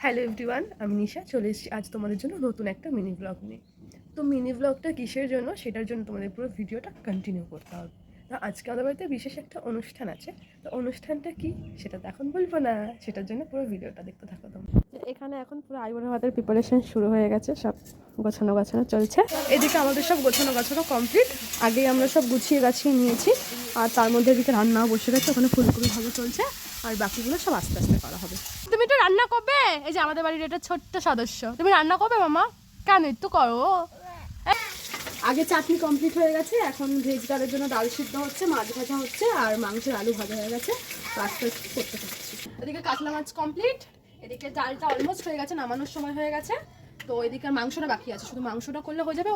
Hello everyone, আমি নিশা চলে এসেছি আজ তোমাদের জন্য নতুন একটা মিনি ব্লগ নিয়ে। তো মিনি ব্লগটা কিসের জন্য সেটার জন্য তোমাদের পুরো ভিডিওটা কন্টিনিউ করতে হবে। তো আজকে আমাদের বাড়িতে বিশেষ একটা অনুষ্ঠান আছে। তো অনুষ্ঠানটা কি সেটা তো এখন বলবো না, সেটার জন্য পুরো ভিডিওটা দেখতে থাকো তোমরা। এখানে এখন পুরো আইবুড়ো ভাতের প্রিপারেশন শুরু হয়ে গেছে, সব গোছানো চলছে। এদিকে আমাদের সব গোছানো কমপ্লিট, আগেই আমরা সব গুছিয়ে গাছিয়ে নিয়েছি। আর তার মধ্যে এদিকে রান্নাও বসে গেছে, ওখানে ফুলকপি ভালো চলছে, আর বাকিগুলো সব আস্তে আস্তে করা হবে। তুমি একটু রান্না করবে? এই যে আমাদের বাড়ির এটা ছোট্ট সদস্য, তুমি রান্না করবে মামা? কেন, একটু করো। আগে চাটনি কমপ্লিট হয়ে গেছে, এখন ভেজ ডালের জন্য ডাল সিদ্ধ হচ্ছে, মাছ ভাজা হচ্ছে, আর মাংসের আলু ভাজা হয়ে গেছে। আস্তে আস্তে করতে থাকছি। এদিকে কাতলা মাছ কমপ্লিট, এদিকে ডালটা অলমোস্ট হয়ে গেছে, নামানোর সময় হয়ে গেছে। তো এদিকে মাংসটা বাকি আছে, শুধু মাংসটা করলে হয়ে যাবে।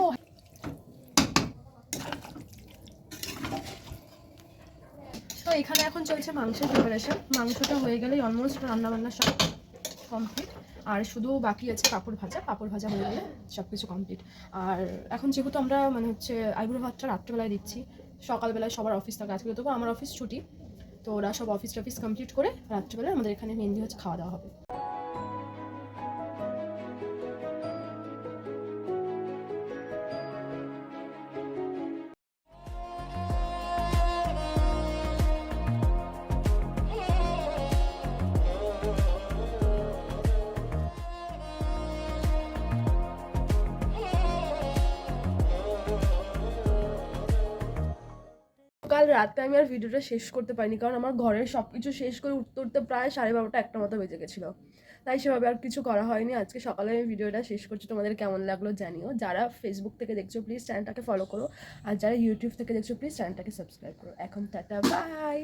তো এখানে এখন চলছে মাংসের প্রিপারেশন। মাংসটা হয়ে গেলেই অলমোস্ট রান্নাবান্না সব কমপ্লিট, আর শুধু বাকি আছে পাঁপড় ভাজা হয়ে গেলে সব কিছু কমপ্লিট। আর এখন যেহেতু আমরা হচ্ছে আইবুড়ো ভাতটা রাত্রেবেলায় দিচ্ছি, সকালবেলায় সবার অফিস থাকে, আজকে তবু আমার অফিস ছুটি। তো ওরা সব অফিস কমপ্লিট করে রাত্রেবেলায় আমাদের এখানে মেনলি হচ্ছে খাওয়া দাওয়া হবে। কাল রাতে আমি আর ভিডিওটা শেষ করতে পারিনি, কারণ আমার ঘরের সব কিছু শেষ করে উঠতে প্রায় 12:30 একটা মতো বেজে গেছিলো। তাই সেভাবে আর কিছু করা হয়নি। আজকে সকালে আমি ভিডিওটা শেষ করছি। তোমাদের কেমন লাগলো জানিও। যারা ফেসবুক থেকে দেখছো প্লিজ চ্যানেলটাকে ফলো করো, আর যারা ইউটিউব থেকে দেখছো প্লিজ চ্যানেলটাকে সাবস্ক্রাইব করো। এখন টাটা, বাই।